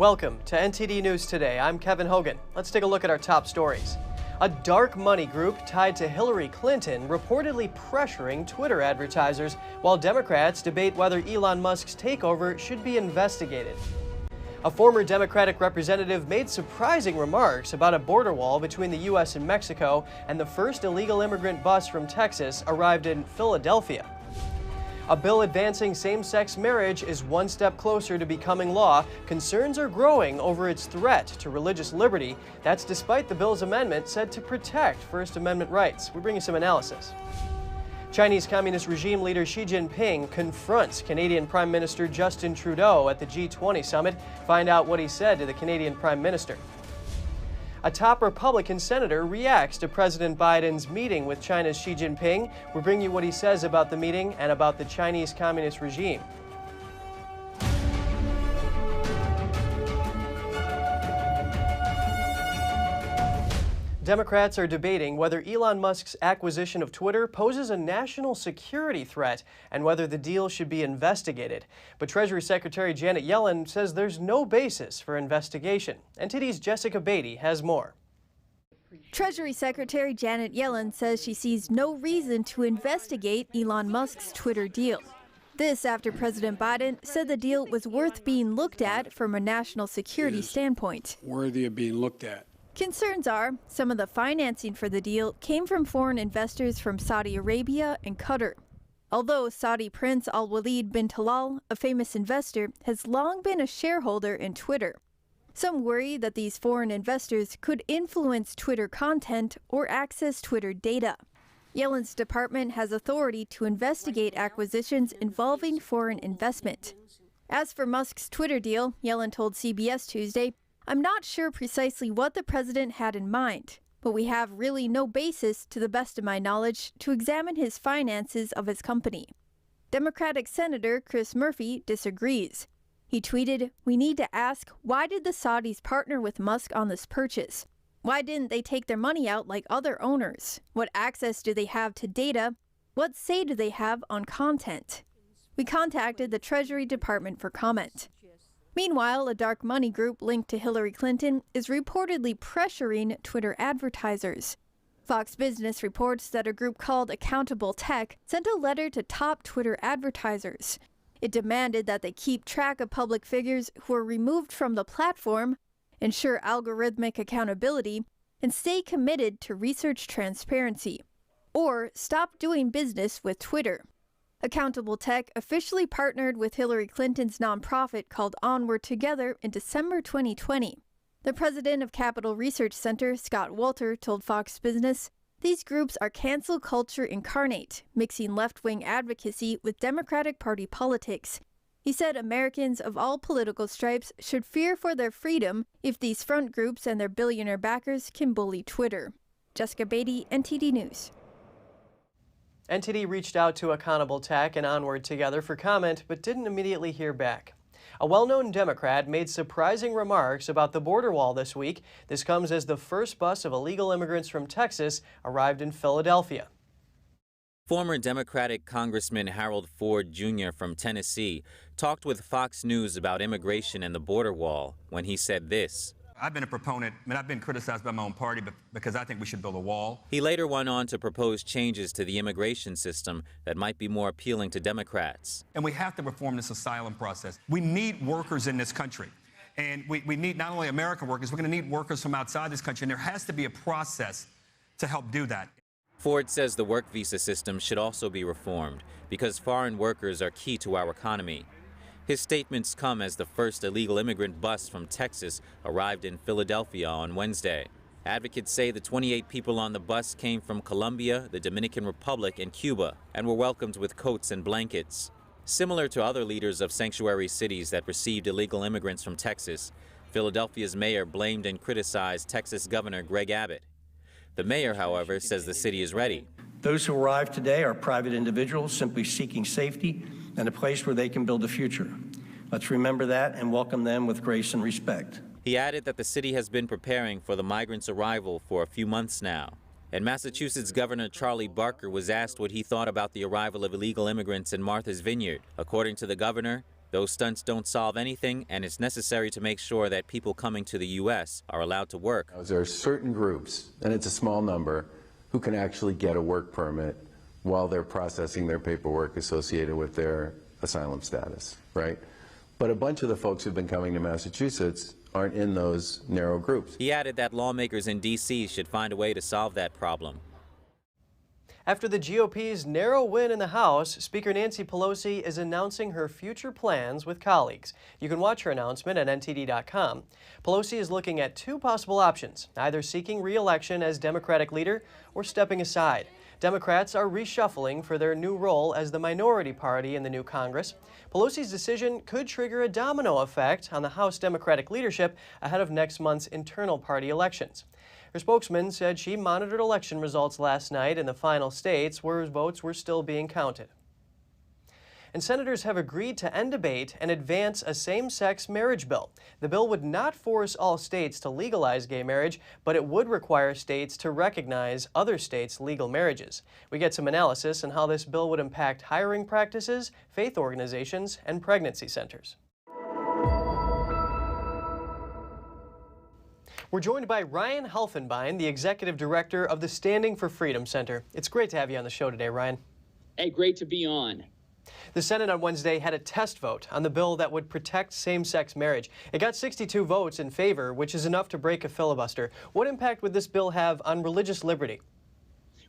Welcome to NTD News Today. I'm Kevin Hogan. Let's take a look at our top stories. A dark money group tied to Hillary Clinton reportedly pressuring Twitter advertisers while Democrats debate whether Elon Musk's takeover should be investigated. A former Democratic representative made surprising remarks about a border wall between the U.S. and Mexico, and the first illegal immigrant bus from Texas arrived in Philadelphia. A bill advancing same-sex marriage is one step closer to becoming law. Concerns are growing over its threat to religious liberty. That's despite the bill's amendment said to protect First Amendment rights. We bring you some analysis. Chinese Communist regime leader Xi Jinping confronts Canadian Prime Minister Justin Trudeau at the G20 summit. Find out what he said to the Canadian Prime Minister. A top Republican senator reacts to President Biden's meeting with China's Xi Jinping. We'll bring you what he says about the meeting and about the Chinese Communist regime. Democrats are debating whether Elon Musk's acquisition of Twitter poses a national security threat and whether the deal should be investigated. But Treasury Secretary Janet Yellen says there's no basis for investigation. NTD's Jessica Beatty has more. Treasury Secretary Janet Yellen says she sees no reason to investigate Elon Musk's Twitter deal. This after President Biden said the deal was worth being looked at from a national security standpoint. Worthy of being looked at. Concerns are some of the financing for the deal came from foreign investors from Saudi Arabia and Qatar. Although Saudi Prince Al-Walid bin Talal, a famous investor, has long been a shareholder in Twitter. Some worry that these foreign investors could influence Twitter content or access Twitter data. Yellen's department has authority to investigate acquisitions involving foreign investment. As for Musk's Twitter deal, Yellen told CBS Tuesday, "I'm not sure precisely what the president had in mind, but we have really no basis, to the best of my knowledge, to examine his finances of his company." Democratic Senator Chris Murphy disagrees. He tweeted, "We need to ask, why did the Saudis partner with Musk on this purchase? Why didn't they take their money out like other owners? What access do they have to data? What say do they have on content?" We contacted the Treasury Department for comment. Meanwhile, a dark money group linked to Hillary Clinton is reportedly pressuring Twitter advertisers. Fox Business reports that a group called Accountable Tech sent a letter to top Twitter advertisers. It demanded that they keep track of public figures who are removed from the platform, ensure algorithmic accountability, and stay committed to research transparency, or stop doing business with Twitter. Accountable Tech officially partnered with Hillary Clinton's nonprofit called Onward Together in December 2020. The president of Capital Research Center, Scott Walter, told Fox Business, "These groups are cancel culture incarnate, mixing left-wing advocacy with Democratic Party politics." He said Americans of all political stripes should fear for their freedom if these front groups and their billionaire backers can bully Twitter. Jessica Beatty, NTD News. NTD reached out to Accountable Tech and Onward Together for comment, but didn't immediately hear back. A well-known Democrat made surprising remarks about the border wall this week. This comes as the first bus of illegal immigrants from Texas arrived in Philadelphia. Former Democratic Congressman Harold Ford Jr. from Tennessee talked with Fox News about immigration and the border wall when he said this. I've been a proponent, I've been criticized by my own party because I think we should build a wall. He later went on to propose changes to the immigration system that might be more appealing to Democrats. And we have to reform this asylum process. We need workers in this country. And we need not only American workers, we're going to need workers from outside this country. And there has to be a process to help do that. Ford says the work visa system should also be reformed because foreign workers are key to our economy. His statements come as the first illegal immigrant bus from Texas arrived in Philadelphia on Wednesday. Advocates say the 28 people on the bus came from Colombia, the Dominican Republic, and Cuba, and were welcomed with coats and blankets. Similar to other leaders of sanctuary cities that received illegal immigrants from Texas, Philadelphia's mayor blamed and criticized Texas Governor Greg Abbott. The mayor, however, says the city is ready. Those who arrived today are private individuals simply seeking safety and a place where they can build a future. Let's remember that and welcome them with grace and respect. He added that the city has been preparing for the migrants' arrival for a few months now. And Massachusetts Governor Charlie Barker was asked what he thought about the arrival of illegal immigrants in Martha's Vineyard. According to the governor, Those stunts don't solve anything, and it's necessary to make sure that people coming to the U.S. are allowed to work. There are certain groups, and it's a small number, who can actually get a work permit while they're processing their paperwork associated with their asylum status, right? But a bunch of the folks who've been coming to Massachusetts aren't in those narrow groups. He added that lawmakers in D.C. should find a way to solve that problem. After the GOP's narrow win in the House, Speaker Nancy Pelosi is announcing her future plans with colleagues. You can watch her announcement at NTD.com. Pelosi is looking at two possible options, either seeking re-election as Democratic leader or stepping aside. Democrats are reshuffling for their new role as the minority party in the new Congress. Pelosi's decision could trigger a domino effect on the House Democratic leadership ahead of next month's internal party elections. Her spokesman said she monitored election results last night in the final states where votes were still being counted. And senators have agreed to end debate and advance a same-sex marriage bill. The bill would not force all states to legalize gay marriage, but it would require states to recognize other states' legal marriages. We get some analysis on how this bill would impact hiring practices, faith organizations, and pregnancy centers. We're joined by Ryan Helfenbein, the Executive Director of the Standing for Freedom Center. It's great to have you on the show today, Ryan. Hey, great to be on. The Senate on Wednesday had a test vote on the bill that would protect same-sex marriage. It got 62 votes in favor, which is enough to break a filibuster. What impact would this bill have on religious liberty?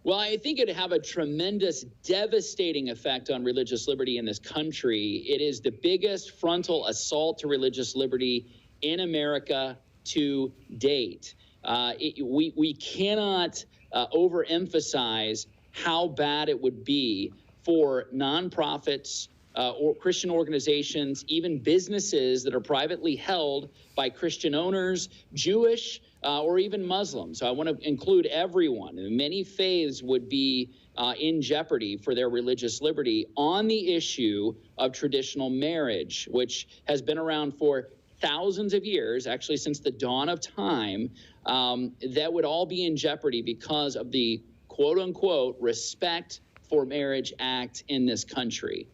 Well, I think it'd have a tremendous, devastating effect on religious liberty in this country. It is the biggest frontal assault to religious liberty in America to date. We cannot overemphasize how bad it would be for nonprofits or Christian organizations, even businesses that are privately held by Christian owners, Jewish or even Muslim. So I want to include everyone. Many faiths would be in jeopardy for their religious liberty on the issue of traditional marriage, which has been around for thousands of years, actually since the dawn of time. That would all be in jeopardy because of the quote-unquote Respect for Marriage Act in this country.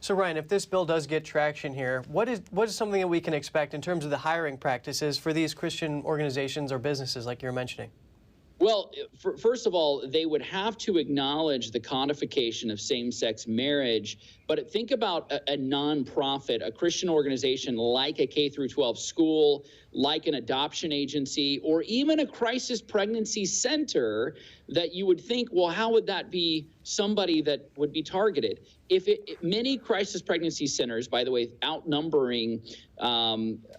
So Ryan, if this bill does get traction here, what is something that we can expect in terms of the hiring practices for these Christian organizations or businesses like you're mentioning? Well, first of all, they would have to acknowledge the codification of same-sex marriage. But think about a nonprofit, a Christian organization like a K-12 school, like an adoption agency, or even a crisis pregnancy center that you would think, well, how would that be somebody that would be targeted? Many crisis pregnancy centers, by the way, outnumbering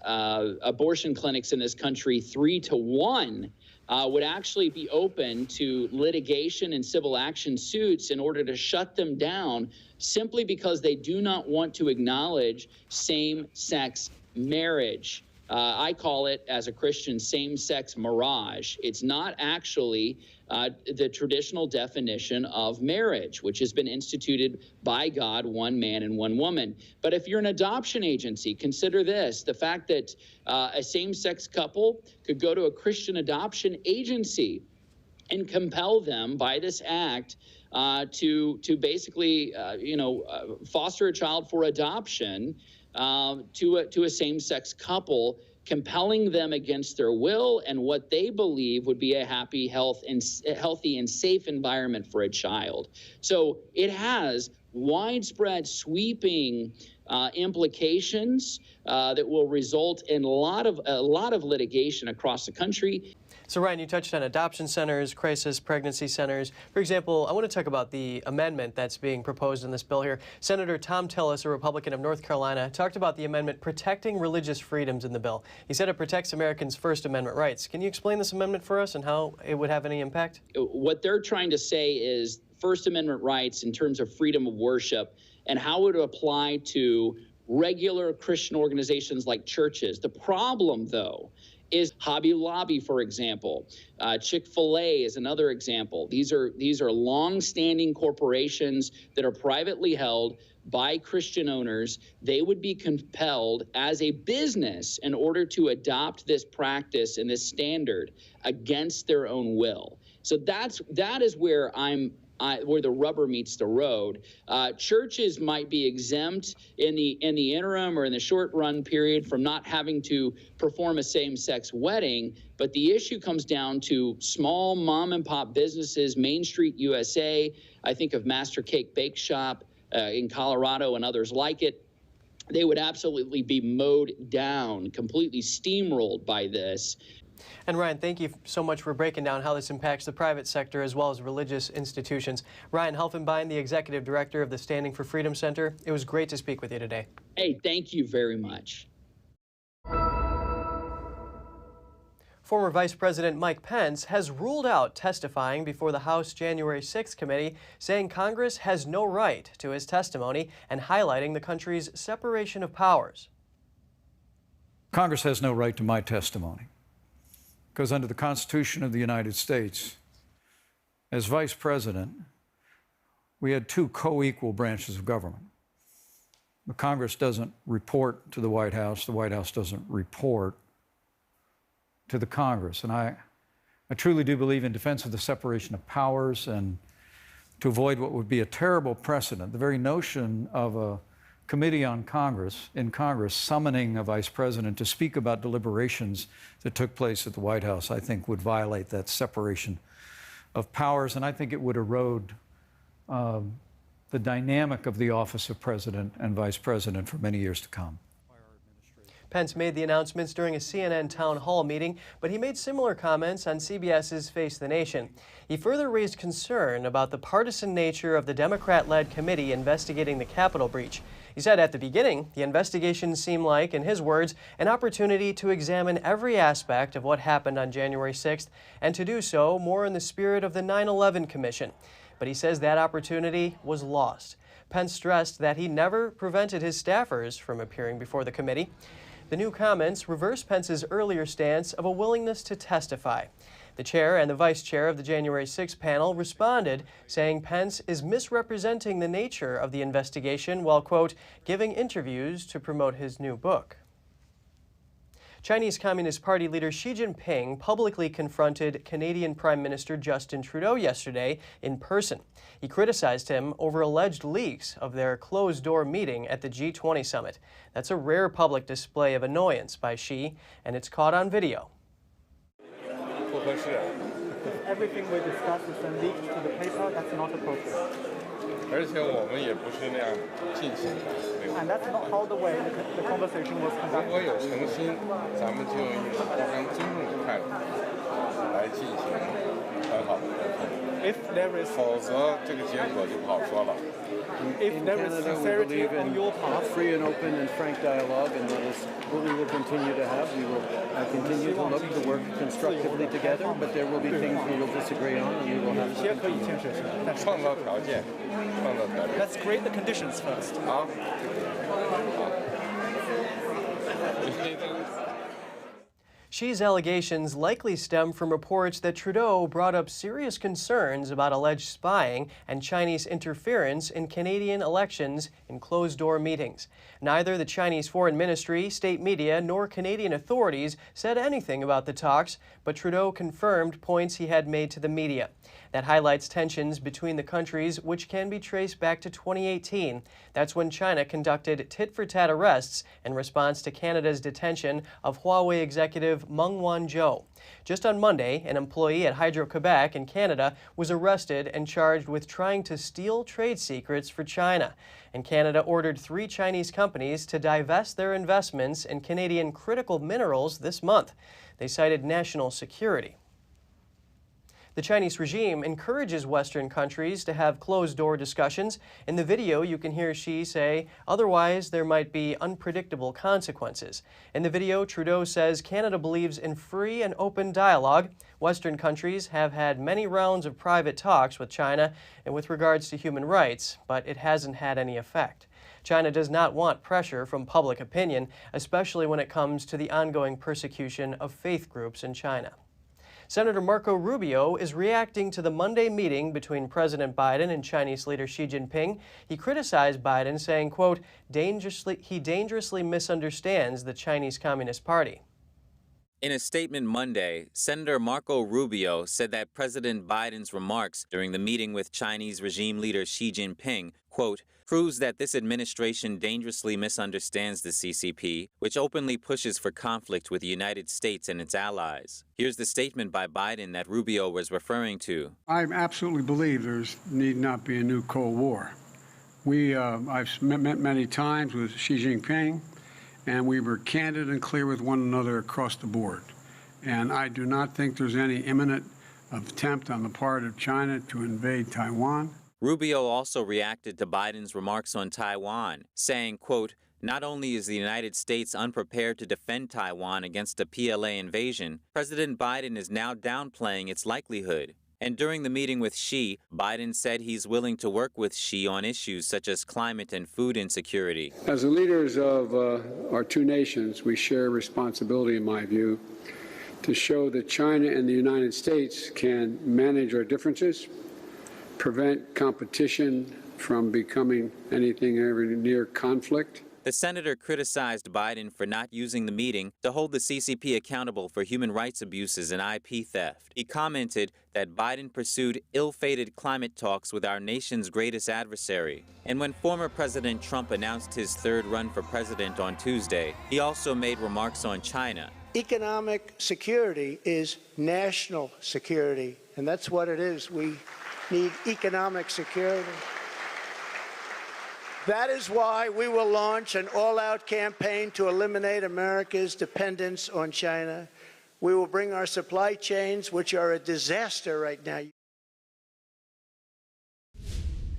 abortion clinics in this country 3-to-1, would actually be open to litigation and civil action suits in order to shut them down simply because they do not want to acknowledge same-sex marriage. I call it, as a Christian, same-sex mirage. It's not actually the traditional definition of marriage, which has been instituted by God, one man and one woman. But if you're an adoption agency, consider this, the fact that a same-sex couple could go to a Christian adoption agency and compel them by this act to basically, foster a child for adoption to a same-sex couple, compelling them against their will and what they believe would be a happy, healthy, and safe environment for a child. So it has widespread, sweeping implications that will result in a lot of litigation across the country. So Ryan, you touched on adoption centers, crisis pregnancy centers. For example, I want to talk about the amendment that's being proposed in this bill here. Senator Tom Tillis, a Republican of North Carolina, talked about the amendment protecting religious freedoms in the bill. He said it protects Americans' First Amendment rights. Can you explain this amendment for us and how it would have any impact? What they're trying to say is First Amendment rights in terms of freedom of worship and how it would apply to regular Christian organizations like churches. The problem, though, is Hobby Lobby, for example. Chick-fil-A is another example. These are long-standing corporations that are privately held by Christian owners. They would be compelled as a business in order to adopt this practice and this standard against their own will. So that is where I'm where the rubber meets the road. Churches might be exempt in the interim or in the short run period from not having to perform a same-sex wedding, but the issue comes down to small mom and pop businesses, Main Street USA. I think of Master Cake Bake Shop in Colorado and others like it. They would absolutely be mowed down, completely steamrolled by this. And Ryan, thank you so much for breaking down how this impacts the private sector as well as religious institutions. Ryan Helfenbein, the Executive Director of the Standing for Freedom Center, it was great to speak with you today. Hey, thank you very much. Former Vice President Mike Pence has ruled out testifying before the House January 6th committee, saying Congress has no right to his testimony and highlighting the country's separation of powers. Congress has no right to my testimony because under the Constitution of the United States, as Vice President, we had two co-equal branches of government. The Congress doesn't report to the White House doesn't report to the Congress. And I truly do believe in defense of the separation of powers and to avoid what would be a terrible precedent. The very notion of a committee in Congress summoning a vice president to speak about deliberations that took place at the White House, I think would violate that separation of powers, and I think it would erode the dynamic of the office of president and vice president for many years to come. Pence made the announcements during a CNN town hall meeting, but he made similar comments on CBS's Face the Nation. He further raised concern about the partisan nature of the Democrat-led committee investigating the Capitol breach. He said at the beginning, the investigation seemed like, in his words, an opportunity to examine every aspect of what happened on January 6th and to do so more in the spirit of the 9/11 Commission. But he says that opportunity was lost. Pence stressed that he never prevented his staffers from appearing before the committee. The new comments reverse Pence's earlier stance of a willingness to testify. The chair and the vice chair of the January 6th panel responded, saying Pence is misrepresenting the nature of the investigation while, quote, giving interviews to promote his new book. Chinese Communist Party leader Xi Jinping publicly confronted Canadian Prime Minister Justin Trudeau yesterday in person. He criticized him over alleged leaks of their closed-door meeting at the G20 summit. That's a rare public display of annoyance by Xi, and it's caught on video. Everything we discuss is then leaked to the paper. That's not appropriate. And that's not how the way the conversation was conducted. If there is sincerity on your part, free and open and frank dialogue, and that is what we will continue to have. We will continue to look to work constructively together, but there will be things we will disagree on, and we will have to. Let's create the conditions first. Xi's allegations likely stem from reports that Trudeau brought up serious concerns about alleged spying and Chinese interference in Canadian elections in closed-door meetings. Neither the Chinese Foreign Ministry, state media, nor Canadian authorities said anything about the talks, but Trudeau confirmed points he had made to the media. That highlights tensions between the countries, which can be traced back to 2018. That's when China conducted tit-for-tat arrests in response to Canada's detention of Huawei executive Meng Wanzhou. Just on Monday, an employee at Hydro-Quebec in Canada was arrested and charged with trying to steal trade secrets for China. And Canada ordered 3 Chinese companies to divest their investments in Canadian critical minerals this month. They cited national security. The Chinese regime encourages Western countries to have closed-door discussions. In the video, you can hear Xi say, otherwise there might be unpredictable consequences. In the video, Trudeau says Canada believes in free and open dialogue. Western countries have had many rounds of private talks with China and with regards to human rights, but it hasn't had any effect. China does not want pressure from public opinion, especially when it comes to the ongoing persecution of faith groups in China. Senator Marco Rubio is reacting to the Monday meeting between President Biden and Chinese leader Xi Jinping. He criticized Biden, saying, quote, he dangerously misunderstands the Chinese Communist Party. In a statement Monday, Senator Marco Rubio said that President Biden's remarks during the meeting with Chinese regime leader Xi Jinping, quote, proves that this administration dangerously misunderstands the CCP, which openly pushes for conflict with the United States and its allies. Here's the statement by Biden that Rubio was referring to. I absolutely believe there need not be a new Cold War. I've met many times with Xi Jinping, and we were candid and clear with one another across the board. And I do not think there's any imminent attempt on the part of China to invade Taiwan. Rubio also reacted to Biden's remarks on Taiwan, saying, quote, not only is the United States unprepared to defend Taiwan against a PLA invasion, President Biden is now downplaying its likelihood. And during the meeting with Xi, Biden said he's willing to work with Xi on issues such as climate and food insecurity. As the leaders of our two nations, we share responsibility, in my view, to show that China and the United States can manage our differences, prevent competition from becoming anything ever near conflict. The senator criticized Biden for not using the meeting to hold the CCP accountable for human rights abuses and IP theft. He commented that Biden pursued ill-fated climate talks with our nation's greatest adversary. And when former President Trump announced his third run for president on Tuesday, he also made remarks on China. Economic security is national security, and that's what it is. We need economic security. That is why we will launch an all-out campaign to eliminate America's dependence on China. We will bring our supply chains, which are a disaster right now.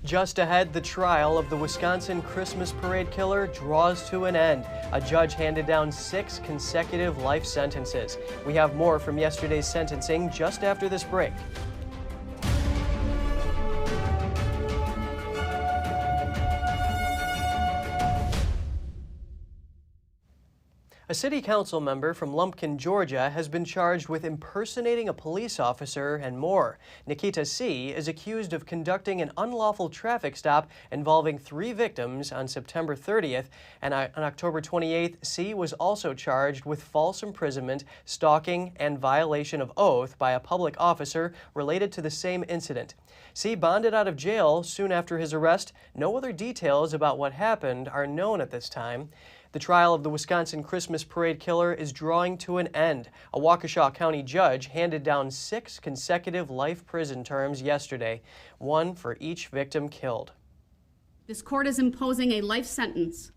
Just ahead, the trial of the Wisconsin Christmas parade killer draws to an end. A judge handed down 6 consecutive life sentences. We have more from yesterday's sentencing just after this break. A city council member from Lumpkin, Georgia, has been charged with impersonating a police officer and more. Nikita C. is accused of conducting an unlawful traffic stop involving 3 victims on September 30th, and on October 28th, C. was also charged with false imprisonment, stalking, and violation of oath by a public officer related to the same incident. C. bonded out of jail soon after his arrest. No other details about what happened are known at this time. The trial of the Wisconsin Christmas parade killer is drawing to an end. A Waukesha County judge handed down 6 consecutive life prison terms yesterday, 1 for each victim killed. This court is imposing a life sentence.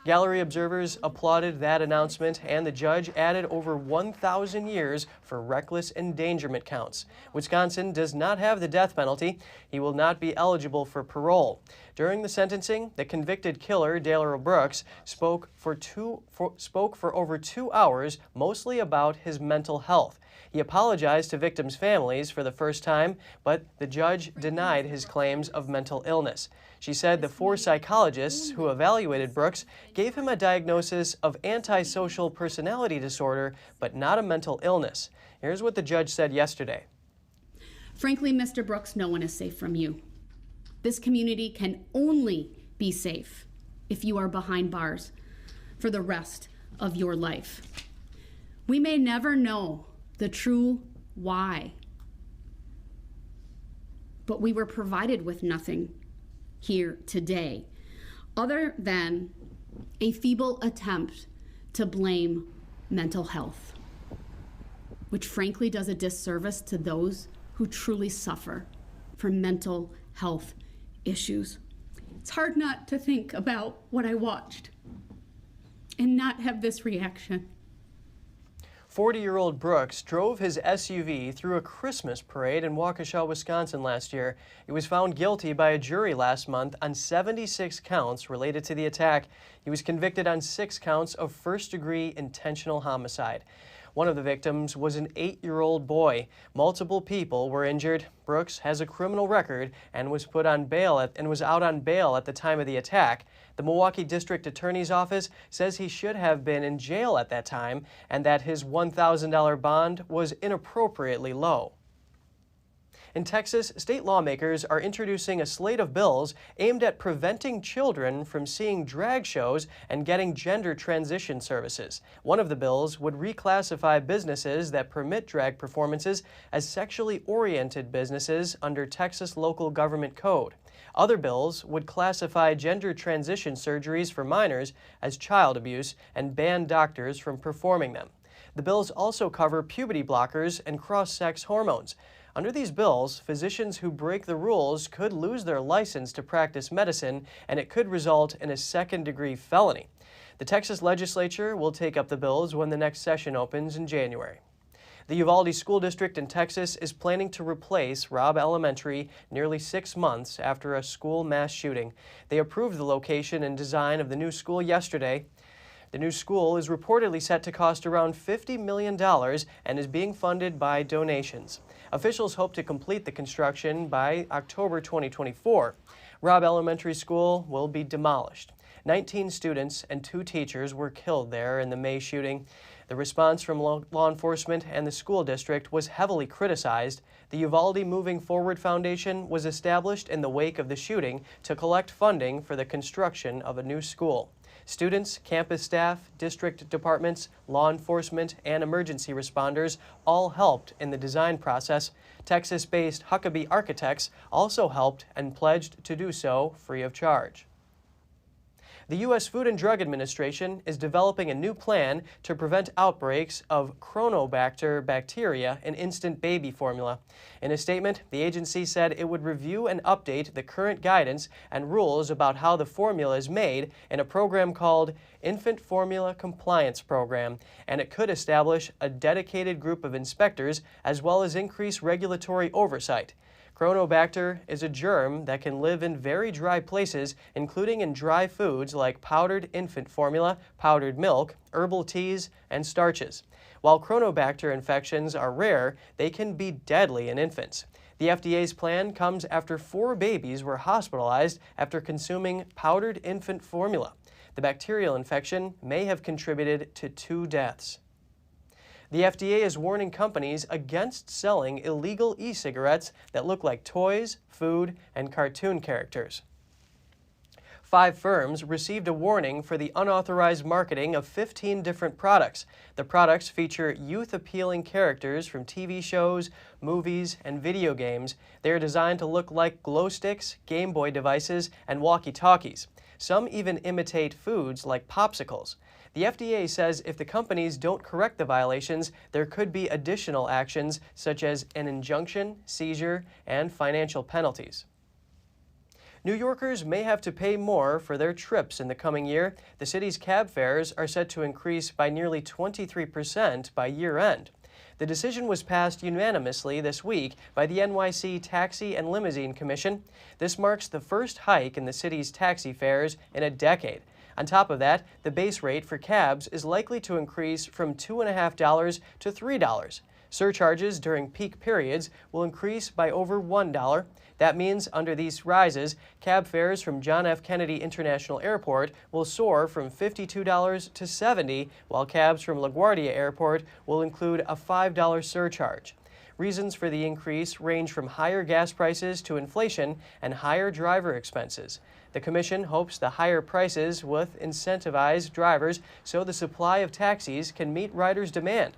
Gallery observers applauded that announcement, and the judge added over 1,000 years for reckless endangerment counts. Wisconsin does not have the death penalty. He will not be eligible for parole. During the sentencing, the convicted killer, Dale Brooks, spoke for over 2 hours, mostly about his mental health. He apologized to victims' families for the first time, but the judge denied his claims of mental illness. She said the 4 psychologists who evaluated Brooks gave him a diagnosis of antisocial personality disorder, but not a mental illness. Here's what the judge said yesterday. Frankly, Mr. Brooks, no one is safe from you. This community can only be safe if you are behind bars for the rest of your life. We may never know the true why, but we were provided with nothing here today other than a feeble attempt to blame mental health, which frankly does a disservice to those who truly suffer from mental health issues. It's hard not to think about what I watched and not have this reaction. 40-year-old Brooks drove his SUV through a Christmas parade in Waukesha, Wisconsin last year. He was found guilty by a jury last month on 76 counts related to the attack. He was convicted on 6 counts of first-degree intentional homicide. One of the victims was an 8-year-old boy. Multiple people were injured. Brooks has a criminal record and was out on bail at the time of the attack. The Milwaukee District Attorney's Office says he should have been in jail at that time and that his $1,000 bond was inappropriately low. In Texas, state lawmakers are introducing a slate of bills aimed at preventing children from seeing drag shows and getting gender transition services. One of the bills would reclassify businesses that permit drag performances as sexually oriented businesses under Texas local government code. Other bills would classify gender transition surgeries for minors as child abuse and ban doctors from performing them. The bills also cover puberty blockers and cross-sex hormones. Under these bills, physicians who break the rules could lose their license to practice medicine, and it could result in a second-degree felony. The Texas legislature will take up the bills when the next session opens in January. The Uvalde School District in Texas is planning to replace Robb Elementary nearly 6 months after a school mass shooting. They approved the location and design of the new school yesterday. The new school is reportedly set to cost around $50 million and is being funded by donations. Officials hope to complete the construction by October 2024. Robb Elementary School will be demolished. 19 students and 2 teachers were killed there in the May shooting. The response from law enforcement and the school district was heavily criticized. The Uvalde Moving Forward Foundation was established in the wake of the shooting to collect funding for the construction of a new school. Students, campus staff, district departments, law enforcement, and emergency responders all helped in the design process. Texas-based Huckabee Architects also helped and pledged to do so free of charge. The U.S. Food and Drug Administration is developing a new plan to prevent outbreaks of Cronobacter bacteria in instant baby formula. In a statement, the agency said it would review and update the current guidance and rules about how the formula is made in a program called Infant Formula Compliance Program, and it could establish a dedicated group of inspectors as well as increase regulatory oversight. Cronobacter is a germ that can live in very dry places, including in dry foods like powdered infant formula, powdered milk, herbal teas, and starches. While Cronobacter infections are rare, they can be deadly in infants. The FDA's plan comes after 4 babies were hospitalized after consuming powdered infant formula. The bacterial infection may have contributed to 2 deaths. The FDA is warning companies against selling illegal e-cigarettes that look like toys, food, and cartoon characters. 5 firms received a warning for the unauthorized marketing of 15 different products. The products feature youth-appealing characters from TV shows, movies, and video games. They are designed to look like glow sticks, Game Boy devices, and walkie-talkies. Some even imitate foods like popsicles. The FDA says if the companies don't correct the violations, there could be additional actions such as an injunction, seizure, and financial penalties. New Yorkers may have to pay more for their trips in the coming year. The city's cab fares are set to increase by nearly 23% by year-end. The decision was passed unanimously this week by the NYC Taxi and Limousine Commission. This marks the first hike in the city's taxi fares in a decade. On top of that, the base rate for cabs is likely to increase from $2.50 to $3. Surcharges during peak periods will increase by over $1. That means under these rises, cab fares from John F. Kennedy International Airport will soar from $52 to $70, while cabs from LaGuardia Airport will include a $5 surcharge. Reasons for the increase range from higher gas prices to inflation and higher driver expenses. The Commission hopes the higher prices will incentivize drivers so the supply of taxis can meet riders' demand.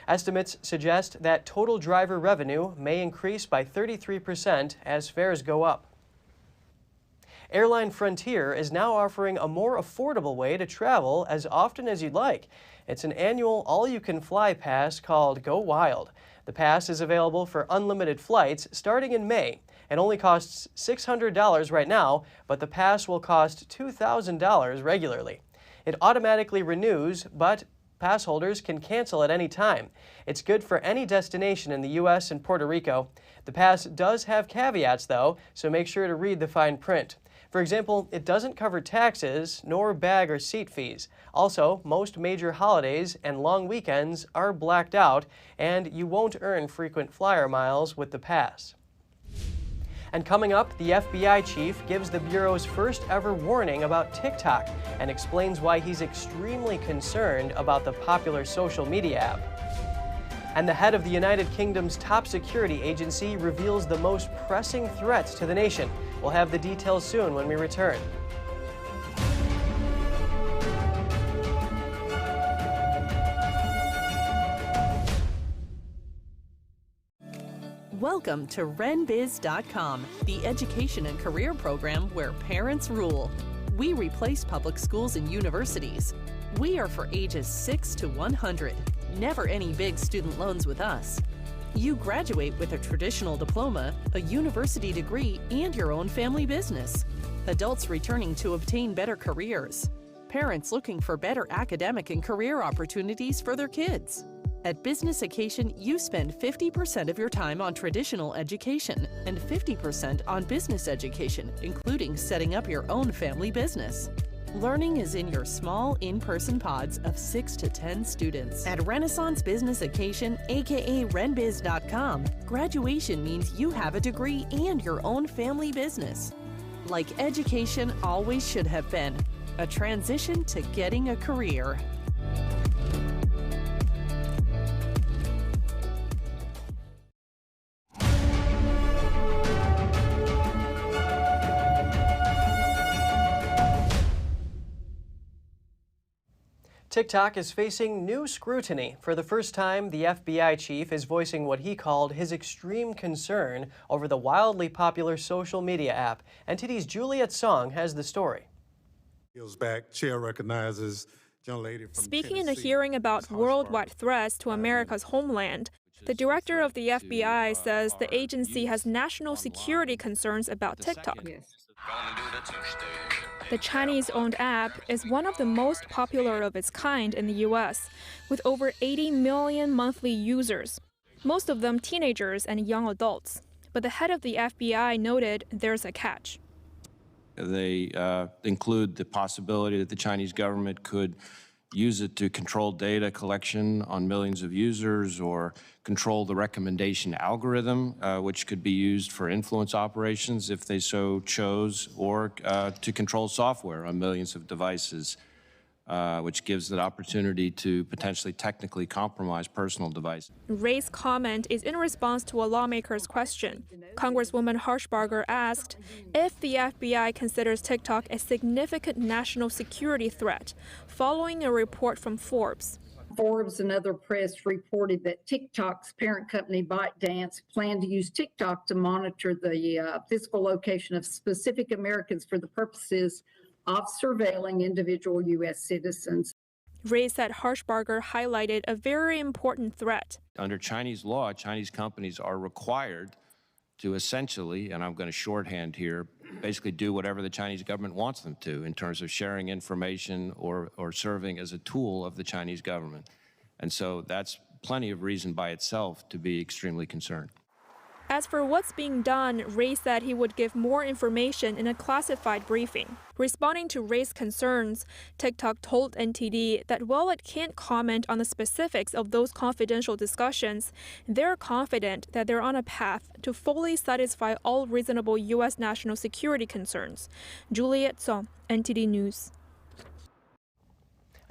Estimates suggest that total driver revenue may increase by 33% as fares go up. Airline Frontier is now offering a more affordable way to travel as often as you'd like. It's an annual all-you-can-fly pass called Go Wild. The pass is available for unlimited flights starting in May. It only costs $600 right now, but the pass will cost $2,000 regularly. It automatically renews, but pass holders can cancel at any time. It's good for any destination in the U.S. and Puerto Rico. The pass does have caveats, though, so make sure to read the fine print. For example, it doesn't cover taxes nor bag or seat fees. Also, most major holidays and long weekends are blacked out, and you won't earn frequent flyer miles with the pass. And coming up, the FBI chief gives the Bureau's first ever warning about TikTok and explains why he's extremely concerned about the popular social media app. And the head of the United Kingdom's top security agency reveals the most pressing threats to the nation. We'll have the details soon when we return. Welcome to RenBiz.com, the education and career program where parents rule. We replace public schools and universities. We are for ages 6 to 100. Never any big student loans with us. You graduate with a traditional diploma, a university degree, and your own family business. Adults returning to obtain better careers. Parents looking for better academic and career opportunities for their kids. At Business Occasion, you spend 50% of your time on traditional education and 50% on business education, including setting up your own family business. Learning is in your small, in-person pods of 6 to 10 students. At Renaissance Business Occasion, aka RenBiz.com, graduation means you have a degree and your own family business. Like education always should have been, a transition to getting a career. TikTok is facing new scrutiny. For the first time, the FBI chief is voicing what he called his extreme concern over the wildly popular social media app. NTD's Juliet Song has the story. Back, chair recognizes young lady from Speaking in a Tennessee. hearing about worldwide threats to America's homeland, the director of the FBI says the agency has national security concerns about TikTok. The Chinese-owned app is one of the most popular of its kind in the U.S., with over 80 million monthly users, most of them teenagers and young adults. But the head of the FBI noted there's a catch. They include the possibility that the Chinese government could use it to control data collection on millions of users or control the recommendation algorithm, which could be used for influence operations if they so chose, or to control software on millions of devices, which gives an opportunity to potentially technically compromise personal devices. Ray's comment is in response to a lawmaker's question. Congresswoman Harshbarger asked if the FBI considers TikTok a significant national security threat, following a report from Forbes. Forbes and other press reported that TikTok's parent company ByteDance planned to use TikTok to monitor the physical location of specific Americans for the purposes of surveilling individual U.S. citizens. Ray said Harshbarger highlighted a very important threat. Under Chinese law, Chinese companies are required to essentially, and I'm going to shorthand here, basically do whatever the Chinese government wants them to in terms of sharing information or serving as a tool of the Chinese government. And so that's plenty of reason by itself to be extremely concerned. As for what's being done, Ray said he would give more information in a classified briefing. Responding to Ray's concerns, TikTok told NTD that while it can't comment on the specifics of those confidential discussions, they're confident that they're on a path to fully satisfy all reasonable U.S. national security concerns. Juliet Song, NTD News.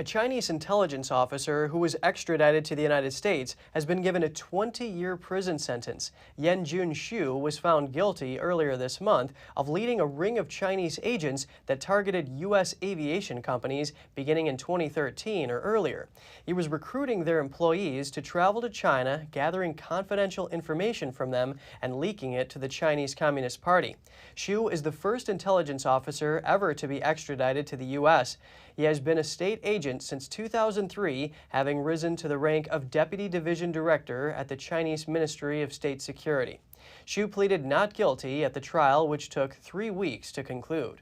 A Chinese intelligence officer who was extradited to the United States has been given a 20-year prison sentence. Yen Jun-shu was found guilty earlier this month of leading a ring of Chinese agents that targeted U.S. aviation companies beginning in 2013 or earlier. He was recruiting their employees to travel to China, gathering confidential information from them and leaking it to the Chinese Communist Party. Shu is the first intelligence officer ever to be extradited to the U.S. He has been a state agent since 2003, having risen to the rank of Deputy Division Director at the Chinese Ministry of State Security. Shu pleaded not guilty at the trial, which took 3 weeks to conclude.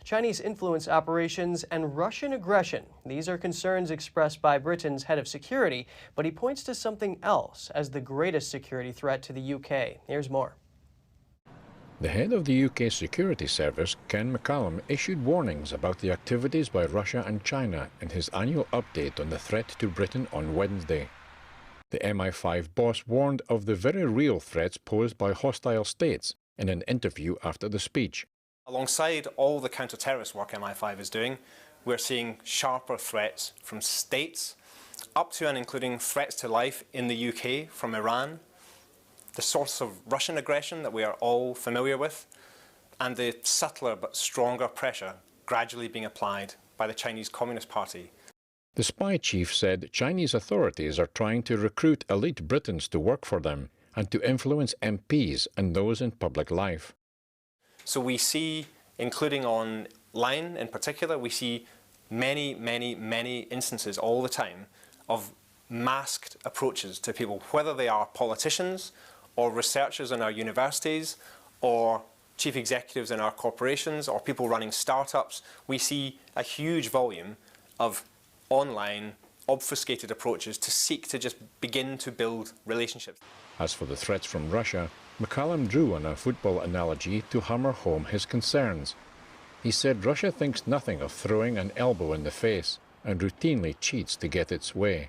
Chinese influence operations and Russian aggression. These are concerns expressed by Britain's head of security, but he points to something else as the greatest security threat to the UK. Here's more. The head of the UK Security Service, Ken McCallum, issued warnings about the activities by Russia and China in his annual update on the threat to Britain on Wednesday. The MI5 boss warned of the very real threats posed by hostile states in an interview after the speech. Alongside all the counter-terrorist work MI5 is doing, we're seeing sharper threats from states up to and including threats to life in the UK from Iran, the source of Russian aggression that we are all familiar with, and the subtler but stronger pressure gradually being applied by the Chinese Communist Party. The spy chief said Chinese authorities are trying to recruit elite Britons to work for them and to influence MPs and those in public life. So we see, including online in particular, we see many instances all the time of masked approaches to people, whether they are politicians or researchers in our universities or chief executives in our corporations or people running startups. We see a huge volume of online obfuscated approaches to seek to just begin to build relationships. As for the threats from Russia, McCallum drew on a football analogy to hammer home his concerns. He said Russia thinks nothing of throwing an elbow in the face and routinely cheats to get its way.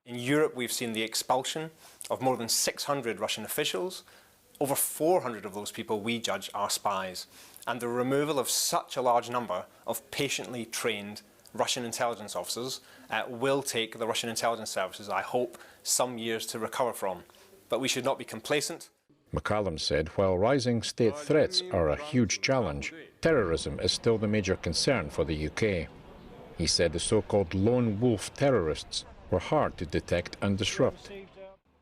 In Europe, we've seen the expulsion of more than 600 Russian officials. Over 400 of those people we judge are spies, and the removal of such a large number of patiently trained Russian intelligence officers will take the Russian intelligence services, I hope, some years to recover from. But we should not be complacent. McCallum said while rising state threats are a huge challenge, terrorism is still the major concern for the UK. He said the so-called lone wolf terrorists were hard to detect and disrupt.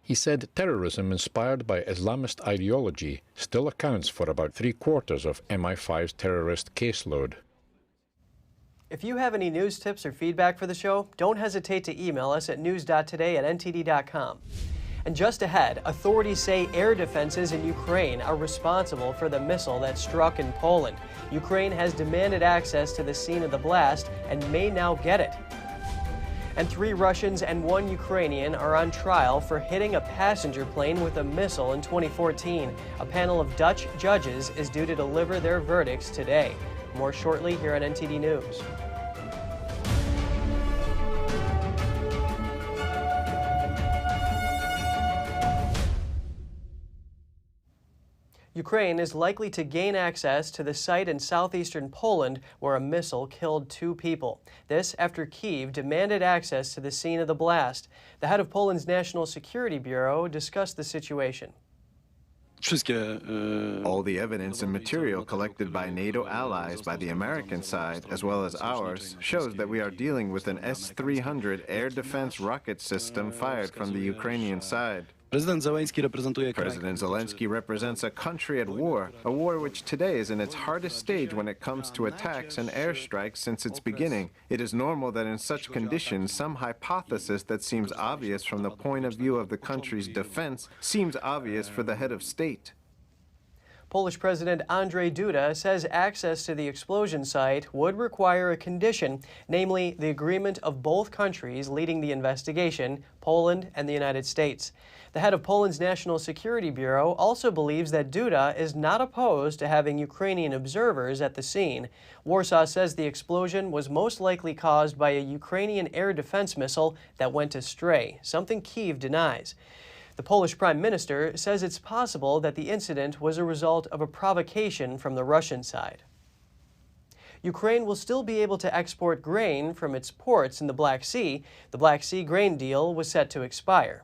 He said terrorism inspired by Islamist ideology still accounts for about 3/4 of MI5's terrorist caseload. If you have any news tips or feedback for the show, don't hesitate to email us at news.today@ntd.com. And just ahead, authorities say air defenses in Ukraine are responsible for the missile that struck in Poland. Ukraine has demanded access to the scene of the blast and may now get it. And 3 Russians and 1 Ukrainian are on trial for hitting a passenger plane with a missile in 2014. A panel of Dutch judges is due to deliver their verdicts today. More shortly here on NTD News. Ukraine is likely to gain access to the site in southeastern Poland where a missile killed 2 people. This after Kyiv demanded access to the scene of the blast. The head of Poland's National Security Bureau discussed the situation. All the evidence and material collected by NATO allies, by the American side, as well as ours, shows that we are dealing with an S-300 air defense rocket system fired from the Ukrainian side. President Zelensky represents a country at war, a war which today is in its hardest stage when it comes to attacks and airstrikes since its beginning. It is normal that in such conditions, some hypothesis that seems obvious from the point of view of the country's defense seems obvious for the head of state. Polish President Andrzej Duda says access to the explosion site would require a condition, namely the agreement of both countries leading the investigation, Poland and the United States. The head of Poland's National Security Bureau also believes that Duda is not opposed to having Ukrainian observers at the scene. Warsaw says the explosion was most likely caused by a Ukrainian air defense missile that went astray, something Kyiv denies. The Polish Prime Minister says it's possible that the incident was a result of a provocation from the Russian side. Ukraine will still be able to export grain from its ports in the Black Sea. The Black Sea grain deal was set to expire.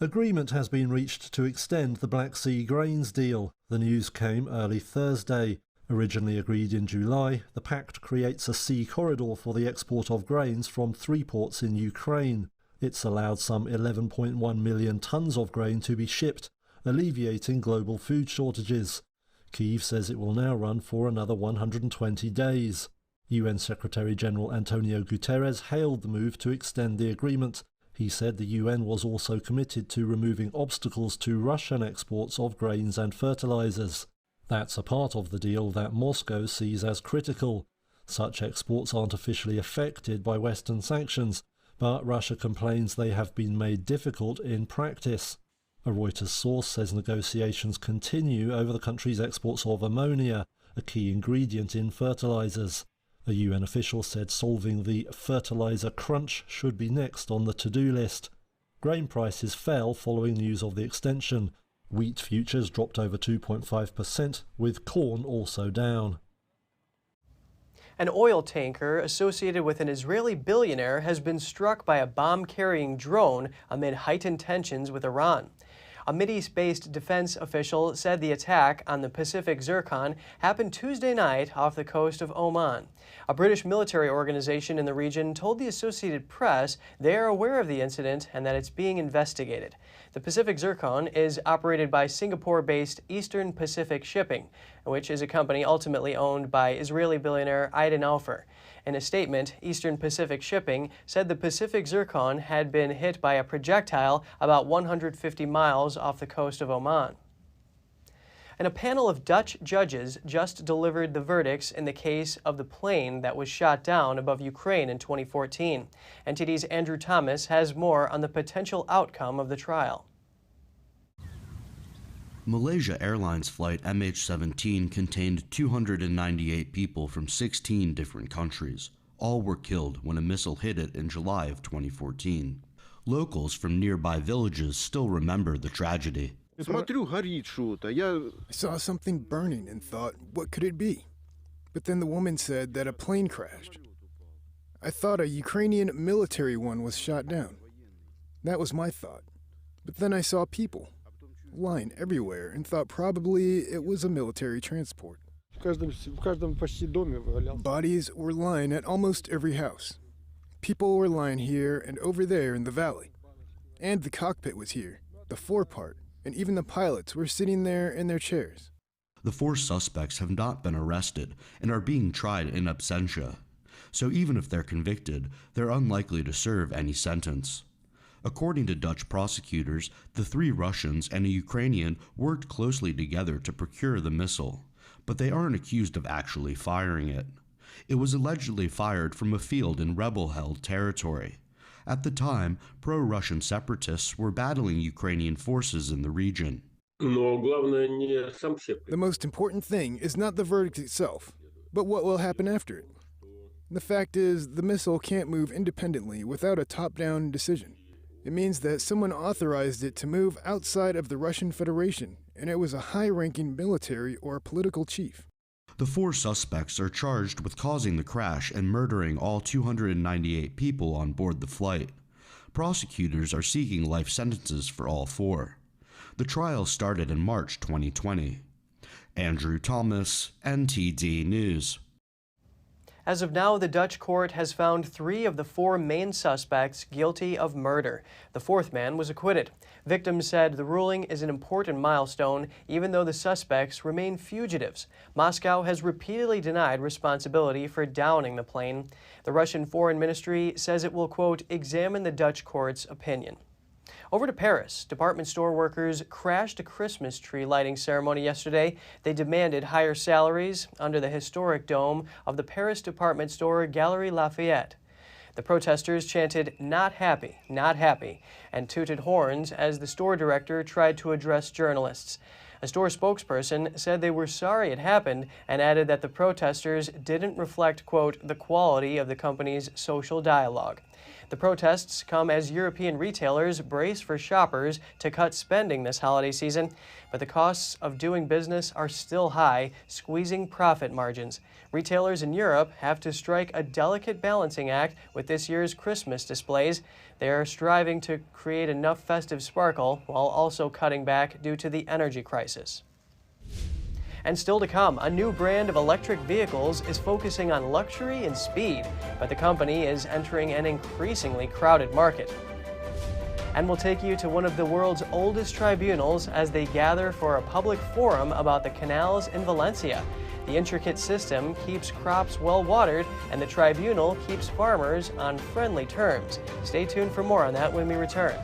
Agreement has been reached to extend the Black Sea grains deal. The news came early Thursday. Originally agreed in July, the pact creates a sea corridor for the export of grains from 3 ports in Ukraine. It's allowed some 11.1 million tons of grain to be shipped, alleviating global food shortages. Kyiv says it will now run for another 120 days. UN Secretary-General Antonio Guterres hailed the move to extend the agreement. He said the UN was also committed to removing obstacles to Russian exports of grains and fertilizers. That's a part of the deal that Moscow sees as critical. Such exports aren't officially affected by Western sanctions, but Russia complains they have been made difficult in practice. A Reuters source says negotiations continue over the country's exports of ammonia, a key ingredient in fertilizers. A UN official said solving the fertilizer crunch should be next on the to-do list. Grain prices fell following news of the extension. Wheat futures dropped over 2.5%, with corn also down. An oil tanker associated with an Israeli billionaire has been struck by a bomb-carrying drone amid heightened tensions with Iran. A Mideast-based defense official said the attack on the Pacific Zircon happened Tuesday night off the coast of Oman. A British military organization in the region told the Associated Press they are aware of the incident and that it's being investigated. The Pacific Zircon is operated by Singapore-based Eastern Pacific Shipping, which is a company ultimately owned by Israeli billionaire Aiden Alfer. In a statement, Eastern Pacific Shipping said the Pacific Zircon had been hit by a projectile about 150 miles off the coast of Oman. And a panel of Dutch judges just delivered the verdicts in the case of the plane that was shot down above Ukraine in 2014. NTD's Andrew Thomas has more on the potential outcome of the trial. Malaysia Airlines flight MH17 contained 298 people from 16 different countries. All were killed when a missile hit it in July of 2014. Locals from nearby villages still remember the tragedy. I saw something burning and thought, what could it be? But then the woman said that a plane crashed. I thought a Ukrainian military one was shot down. That was my thought. But then I saw people lying everywhere and thought probably it was a military transport. Bodies were lying at almost every house. People were lying here and over there in the valley. And the cockpit was here, the forepart, and even the pilots were sitting there in their chairs. The 4 suspects have not been arrested and are being tried in absentia. So even if they're convicted, they're unlikely to serve any sentence. According to Dutch prosecutors, the 3 Russians and a Ukrainian worked closely together to procure the missile, but they aren't accused of actually firing it. It was allegedly fired from a field in rebel-held territory. At the time, pro-Russian separatists were battling Ukrainian forces in the region. The most important thing is not the verdict itself, but what will happen after it. The fact is, the missile can't move independently without a top-down decision. It means that someone authorized it to move outside of the Russian Federation, and it was a high-ranking military or political chief. The 4 suspects are charged with causing the crash and murdering all 298 people on board the flight. Prosecutors are seeking life sentences for all 4. The trial started in March 2020. Andrew Thomas, NTD News. As of now, the Dutch court has found 3 of the 4 main suspects guilty of murder. The 4th man was acquitted. Victims said the ruling is an important milestone, even though the suspects remain fugitives. Moscow has repeatedly denied responsibility for downing the plane. The Russian Foreign Ministry says it will, quote, examine the Dutch court's opinion. Over to Paris, department store workers crashed a Christmas tree lighting ceremony yesterday. They demanded higher salaries under the historic dome of the Paris department store Galeries Lafayette. The protesters chanted, "Not happy, not happy," and tooted horns as the store director tried to address journalists. A store spokesperson said they were sorry it happened and added that the protesters didn't reflect, quote, the quality of the company's social dialogue. The protests come as European retailers brace for shoppers to cut spending this holiday season, but the costs of doing business are still high, squeezing profit margins. Retailers in Europe have to strike a delicate balancing act with this year's Christmas displays. They are striving to create enough festive sparkle while also cutting back due to the energy crisis. And still to come, a new brand of electric vehicles is focusing on luxury and speed, but the company is entering an increasingly crowded market. And we'll take you to one of the world's oldest tribunals as they gather for a public forum about the canals in Valencia. The intricate system keeps crops well watered, and the tribunal keeps farmers on friendly terms. Stay tuned for more on that when we return.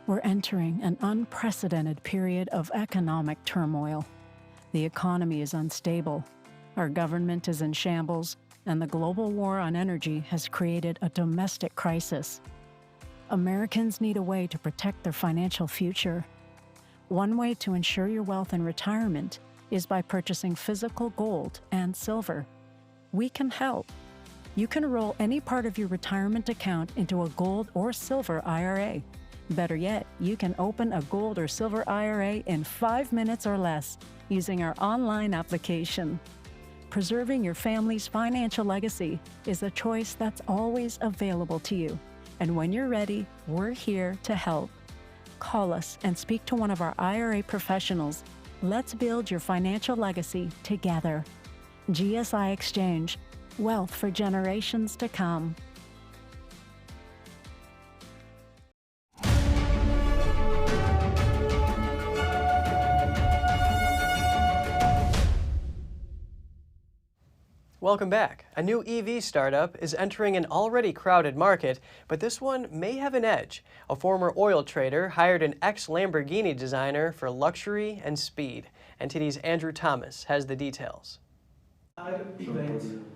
We're entering an unprecedented period of economic turmoil. The economy is unstable, our government is in shambles, and the global war on energy has created a domestic crisis. Americans need a way to protect their financial future. One way to ensure your wealth in retirement is by purchasing physical gold and silver. We can help. You can roll any part of your retirement account into a gold or silver IRA. Better yet, you can open a gold or silver IRA in 5 minutes or less using our online application. Preserving your family's financial legacy is a choice that's always available to you. And when you're ready, we're here to help. Call us and speak to one of our IRA professionals. Let's build your financial legacy together. GSI Exchange, wealth for generations to come. Welcome back. A new EV startup is entering an already crowded market, but this one may have an edge. A former oil trader hired an ex-Lamborghini designer for luxury and speed. NTD's Andrew Thomas has the details.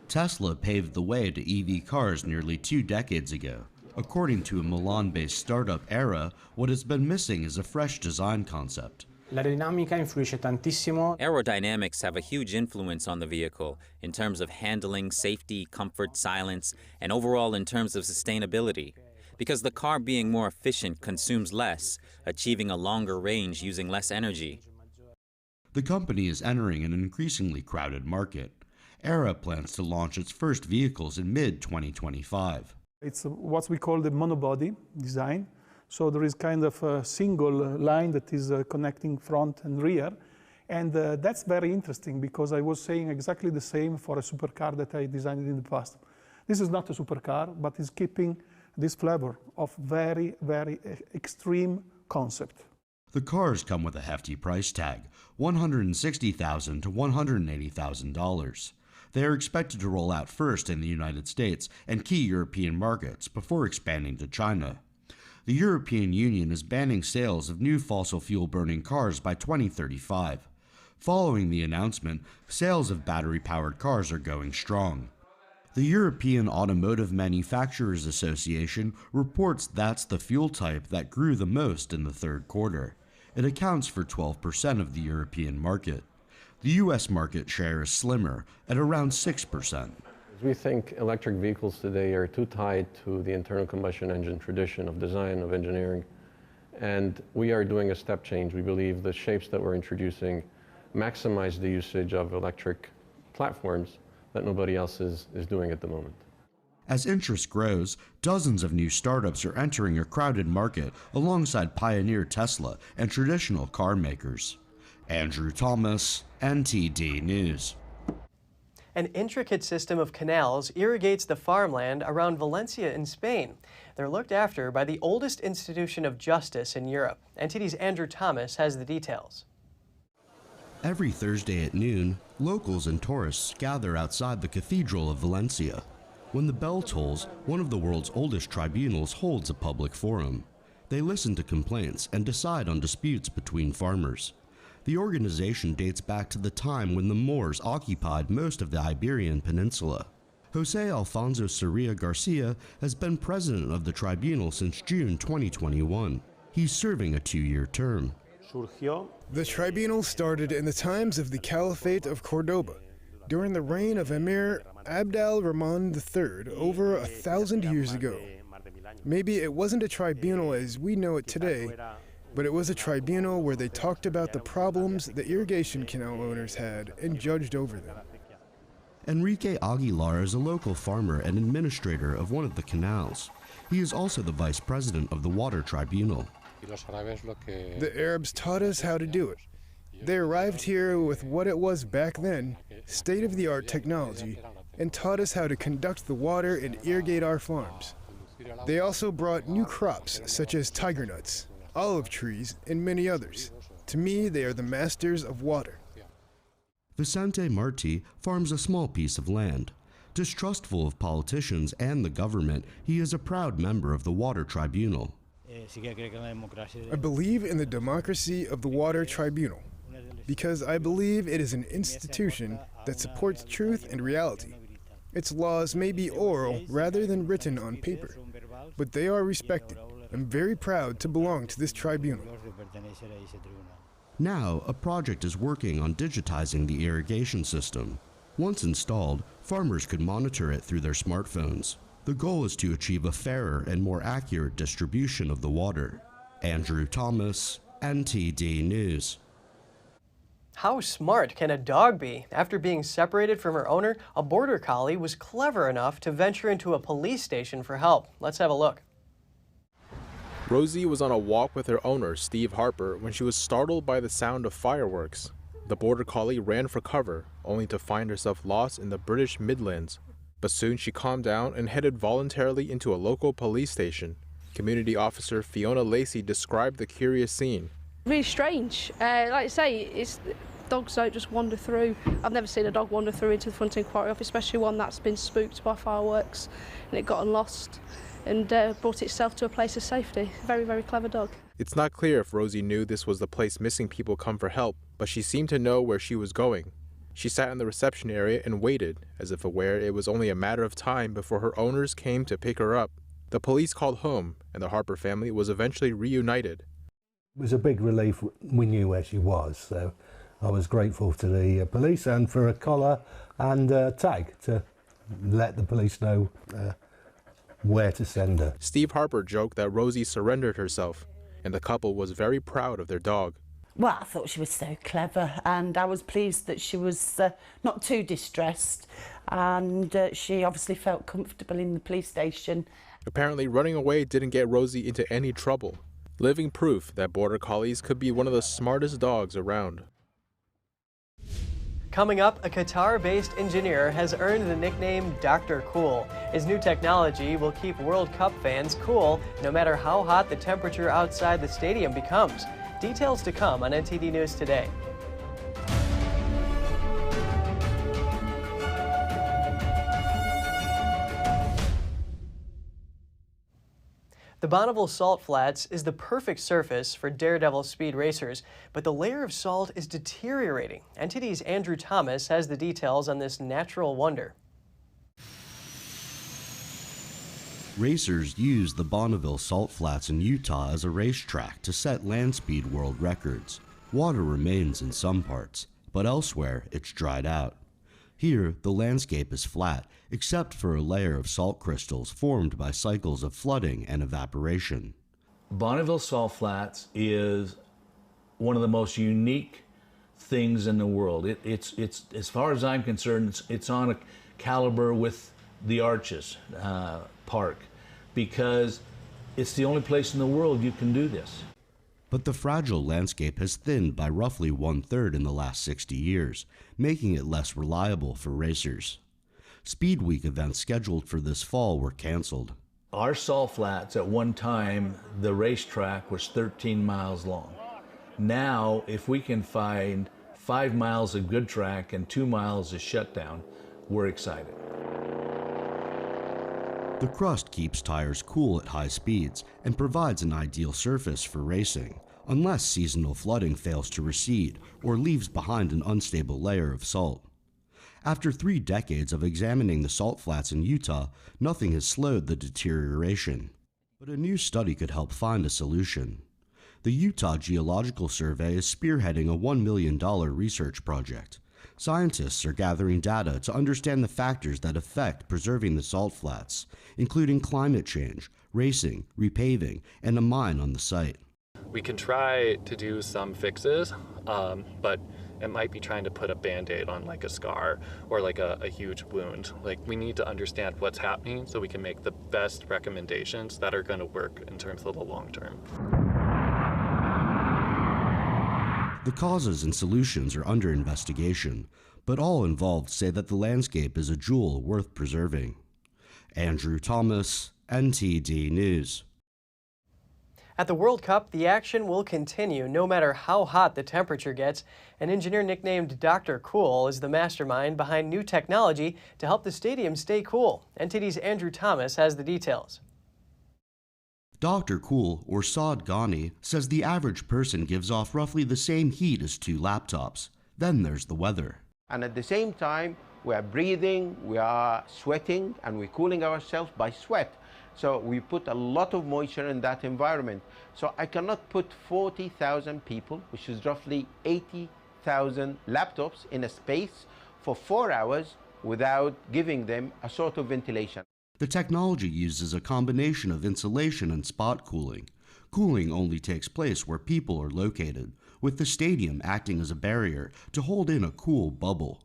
Tesla paved the way to EV cars nearly 2 decades ago. According to a Milan-based startup Era, what has been missing is a fresh design concept. Aerodynamics have a huge influence on the vehicle in terms of handling, safety, comfort, silence, and overall in terms of sustainability. Because the car being more efficient consumes less, achieving a longer range using less energy. The company is entering an increasingly crowded market. Era plans to launch its first vehicles in mid-2025. It's what we call the monobody design. So there is kind of a single line that is connecting front and rear. And that's very interesting because I was saying exactly the same for a supercar that I designed in the past. This is not a supercar, but it's keeping this flavor of very, very extreme concept. The cars come with a hefty price tag, $160,000 to $180,000. They are expected to roll out first in the United States and key European markets before expanding to China. The European Union is banning sales of new fossil fuel-burning cars by 2035. Following the announcement, sales of battery-powered cars are going strong. The European Automotive Manufacturers Association reports that's the fuel type that grew the most in the third quarter. It accounts for 12% of the European market. The U.S. market share is slimmer, at around 6%. We think electric vehicles today are too tied to the internal combustion engine tradition of design, of engineering, and we are doing a step change. We believe the shapes that we're introducing maximize the usage of electric platforms that nobody else is doing at the moment. As interest grows, dozens of new startups are entering a crowded market alongside pioneer Tesla and traditional car makers. Andrew Thomas, NTD News. An intricate system of canals irrigates the farmland around Valencia in Spain. They're looked after by the oldest institution of justice in Europe. NTD's Andrew Thomas has the details. Every Thursday at noon, locals and tourists gather outside the Cathedral of Valencia. When the bell tolls, one of the world's oldest tribunals holds a public forum. They listen to complaints and decide on disputes between farmers. The organization dates back to the time when the Moors occupied most of the Iberian Peninsula. Jose Alfonso Sarria Garcia has been president of the tribunal since June 2021. He's serving a 2-year term. The tribunal started in the times of the Caliphate of Cordoba, during the reign of Emir Abd al-Rahman III over 1,000 years ago. Maybe it wasn't a tribunal as we know it today, but it was a tribunal where they talked about the problems the irrigation canal owners had and judged over them. Enrique Aguilar is a local farmer and administrator of one of the canals. He is also the vice president of the Water Tribunal. The Arabs taught us how to do it. They arrived here with what it was back then, state-of-the-art technology, and taught us how to conduct the water and irrigate our farms. They also brought new crops such as tiger nuts, olive trees, and many others. To me, they are the masters of water. Vicente Marti farms a small piece of land. Distrustful of politicians and the government, he is a proud member of the Water Tribunal. I believe in the democracy of the Water Tribunal because I believe it is an institution that supports truth and reality. Its laws may be oral rather than written on paper, but they are respected. I'm very proud to belong to this tribunal. Now, a project is working on digitizing the irrigation system. Once installed, farmers could monitor it through their smartphones. The goal is to achieve a fairer and more accurate distribution of the water. Andrew Thomas, NTD News. How smart can a dog be? After being separated from her owner, a border collie was clever enough to venture into a police station for help. Let's have a look. Rosie was on a walk with her owner, Steve Harper, when she was startled by the sound of fireworks. The border collie ran for cover, only to find herself lost in the British Midlands. But soon she calmed down and headed voluntarily into a local police station. Community officer Fiona Lacey described the curious scene. Really strange. Like I say, dogs don't just wander through. I've never seen a dog wander through into the front inquiry office, especially one that's been spooked by fireworks and it gotten lost and brought itself to a place of safety. Very, very clever dog. It's not clear if Rosie knew this was the place missing people come for help, but she seemed to know where she was going. She sat in the reception area and waited, as if aware it was only a matter of time before her owners came to pick her up. The police called home, and the Harper family was eventually reunited. It was a big relief. We knew where she was, so I was grateful to the police and for a collar and a tag to let the police know where to send her. Steve Harper joked that Rosie surrendered herself, and the couple was very proud of their dog. Well, I thought she was so clever, and I was pleased that she was not too distressed, and she obviously felt comfortable in the police station. Apparently, running away didn't get Rosie into any trouble. Living proof that border collies could be one of the smartest dogs around. Coming up, a Qatar-based engineer has earned the nickname Dr. Cool. His new technology will keep World Cup fans cool no matter how hot the temperature outside the stadium becomes. Details to come on NTD News Today. The Bonneville Salt Flats is the perfect surface for daredevil speed racers, but the layer of salt is deteriorating. NTD's Andrew Thomas has the details on this natural wonder. Racers use the Bonneville Salt Flats in Utah as a racetrack to set land speed world records. Water remains in some parts, but elsewhere it's dried out. Here, the landscape is flat, except for a layer of salt crystals formed by cycles of flooding and evaporation. Bonneville Salt Flats is one of the most unique things in the world. It's as far as I'm concerned, it's on a caliber with the Arches Park, because it's the only place in the world you can do this. But the fragile landscape has thinned by roughly 1/3 in the last 60 years, making it less reliable for racers. Speed Week events scheduled for this fall were canceled. Our salt flats, at one time, the racetrack was 13 miles long. Now, if we can find 5 miles of good track and 2 miles of shutdown, we're excited. The crust keeps tires cool at high speeds and provides an ideal surface for racing, unless seasonal flooding fails to recede or leaves behind an unstable layer of salt. After 3 decades of examining the salt flats in Utah, nothing has slowed the deterioration. But a new study could help find a solution. The Utah Geological Survey is spearheading a $1 million research project. Scientists are gathering data to understand the factors that affect preserving the salt flats, including climate change, racing, repaving, and a mine on the site. We can try to do some fixes, but it might be trying to put a Band-Aid on like a scar or like a huge wound. Like, we need to understand what's happening so we can make the best recommendations that are going to work in terms of the long term. The causes and solutions are under investigation, but all involved say that the landscape is a jewel worth preserving. Andrew Thomas, NTD News. At the World Cup, the action will continue no matter how hot the temperature gets. An engineer nicknamed Dr. Cool is the mastermind behind new technology to help the stadium stay cool. NTD's Andrew Thomas has the details. Dr. Cool, or Saad Ghani, says the average person gives off roughly the same heat as 2 laptops. Then there's the weather. And at the same time, we are breathing, we are sweating, and we're cooling ourselves by sweat. So we put a lot of moisture in that environment. So I cannot put 40,000 people, which is roughly 80,000 laptops, in a space for 4 hours without giving them a sort of ventilation. The technology uses a combination of insulation and spot cooling. Cooling only takes place where people are located, with the stadium acting as a barrier to hold in a cool bubble.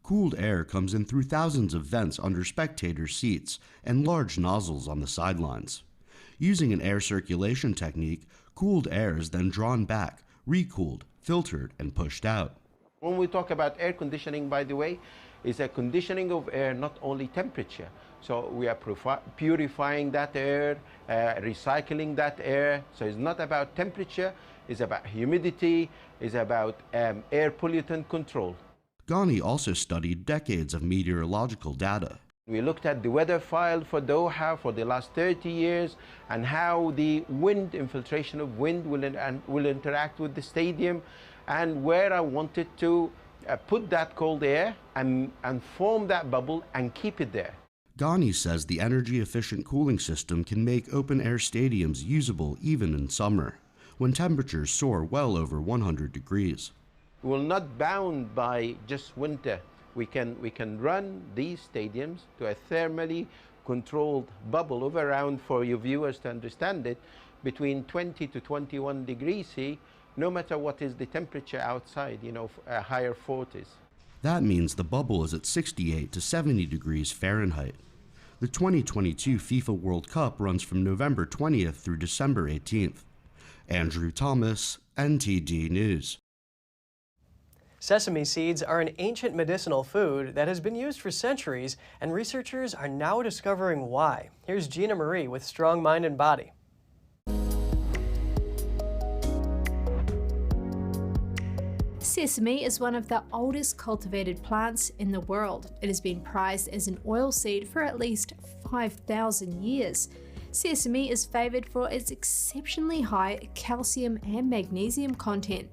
Cooled air comes in through thousands of vents under spectators' seats and large nozzles on the sidelines. Using an air circulation technique, cooled air is then drawn back, recooled, filtered, and pushed out. When we talk about air conditioning, by the way, it's a conditioning of air, not only temperature. So we are purifying that air, recycling that air. So it's not about temperature, it's about humidity, it's about air pollutant control. Ghani also studied decades of meteorological data. We looked at the weather file for Doha for the last 30 years and how the wind, infiltration of wind will interact with the stadium, and where I wanted to put that cold air and form that bubble and keep it there. Ghani says the energy-efficient cooling system can make open-air stadiums usable even in summer, when temperatures soar well over 100 degrees. We're not bound by just winter. We can run these stadiums to a thermally controlled bubble of around, for your viewers to understand it, between 20 to 21 degrees C, no matter what is the temperature outside, higher 40s. That means the bubble is at 68 to 70 degrees Fahrenheit. The 2022 FIFA World Cup runs from November 20th through December 18th. Andrew Thomas, NTD News. Sesame seeds are an ancient medicinal food that has been used for centuries, and researchers are now discovering why. Here's Gina Marie with Strong Mind and Body. Sesame is one of the oldest cultivated plants in the world. It has been prized as an oilseed for at least 5,000 years. Sesame is favored for its exceptionally high calcium and magnesium content.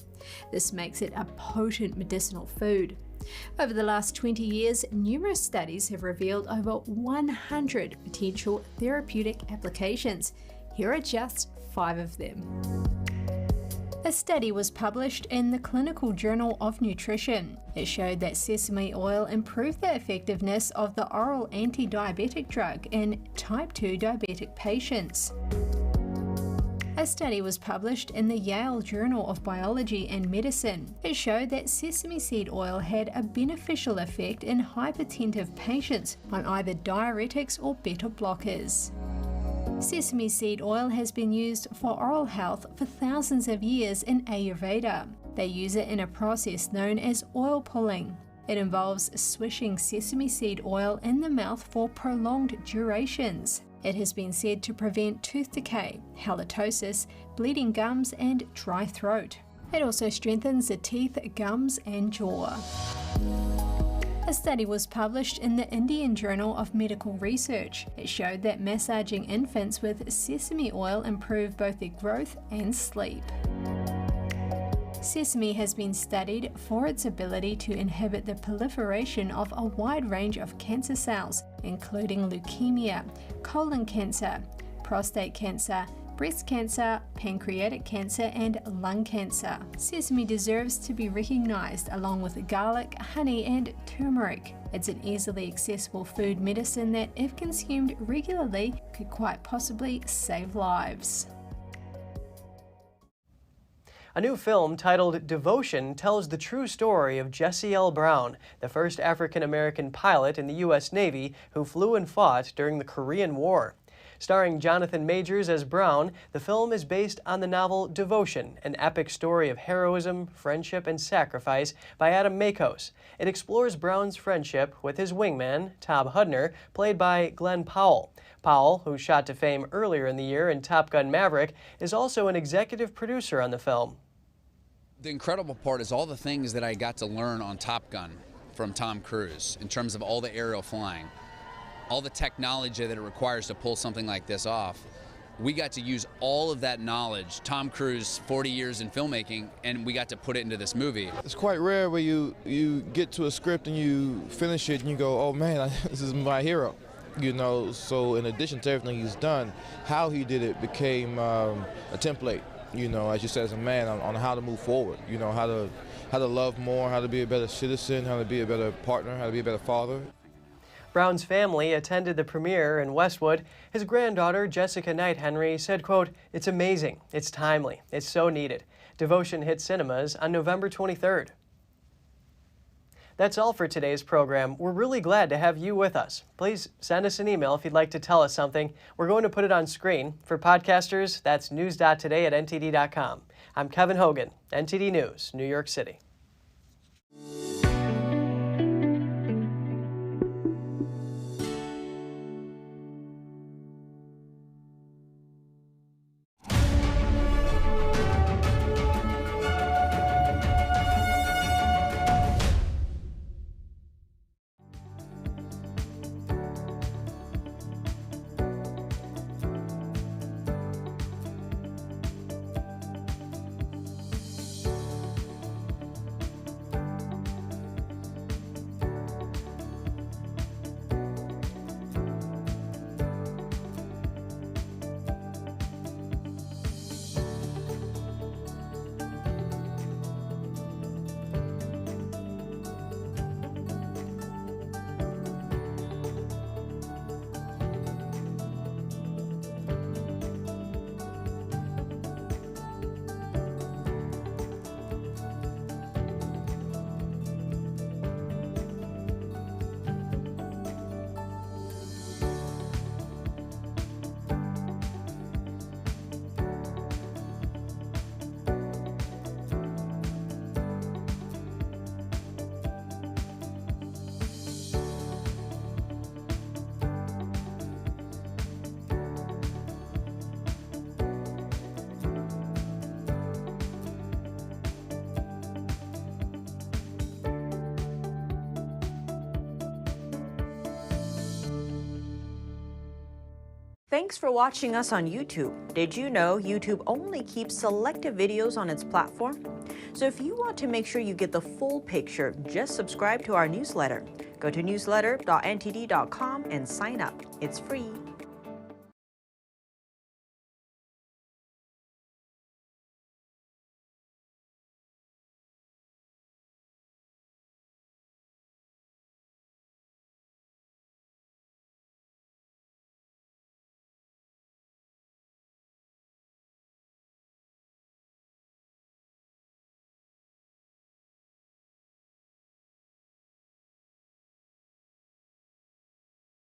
This makes it a potent medicinal food. Over the last 20 years, numerous studies have revealed over 100 potential therapeutic applications. Here are just 5 of them. A study was published in the Clinical Journal of Nutrition. It showed that sesame oil improved the effectiveness of the oral anti-diabetic drug in type 2 diabetic patients. A study was published in the Yale Journal of Biology and Medicine. It showed that sesame seed oil had a beneficial effect in hypertensive patients on either diuretics or beta blockers. Sesame seed oil has been used for oral health for thousands of years in Ayurveda. They use it in a process known as oil pulling. It involves swishing sesame seed oil in the mouth for prolonged durations. It has been said to prevent tooth decay, halitosis, bleeding gums, and dry throat. It also strengthens the teeth, gums, and jaw. A study was published in the Indian Journal of Medical Research. It showed that massaging infants with sesame oil improved both their growth and sleep. Sesame has been studied for its ability to inhibit the proliferation of a wide range of cancer cells, including leukemia, colon cancer, prostate cancer, breast cancer, pancreatic cancer, and lung cancer. Sesame deserves to be recognized along with garlic, honey, and turmeric. It's an easily accessible food medicine that, if consumed regularly, could quite possibly save lives. A new film titled Devotion tells the true story of Jesse L. Brown, the first African-American pilot in the U.S. Navy who flew and fought during the Korean War. Starring Jonathan Majors as Brown, the film is based on the novel Devotion, an epic story of heroism, friendship, and sacrifice by Adam Makos. It explores Brown's friendship with his wingman, Tom Hudner, played by Glenn Powell. Powell, who shot to fame earlier in the year in Top Gun Maverick, is also an executive producer on the film. The incredible part is all the things that I got to learn on Top Gun from Tom Cruise in terms of all the aerial flying. All the technology that it requires to pull something like this off. We got to use all of that knowledge, Tom Cruise, 40 years in filmmaking, and we got to put it into this movie. It's quite rare where you get to a script and you finish it and you go, oh man, this is my hero. You know, so in addition to everything he's done, how he did it became a template, you know, as you said, as a man on how to move forward, you know, how to love more, how to be a better citizen, how to be a better partner, how to be a better father. Brown's family attended the premiere in Westwood. His granddaughter, Jessica Knight Henry, said, quote, "It's amazing. It's timely. It's so needed." Devotion hit cinemas on November 23rd. That's all for today's program. We're really glad to have you with us. Please send us an email if you'd like to tell us something. We're going to put it on screen. For podcasters, that's news.today@ntd.com. I'm Kevin Hogan, NTD News, New York City. Thanks for watching us on YouTube. Did you know YouTube only keeps selective videos on its platform? So if you want to make sure you get the full picture, just subscribe to our newsletter. Go to newsletter.ntd.com and sign up. It's free.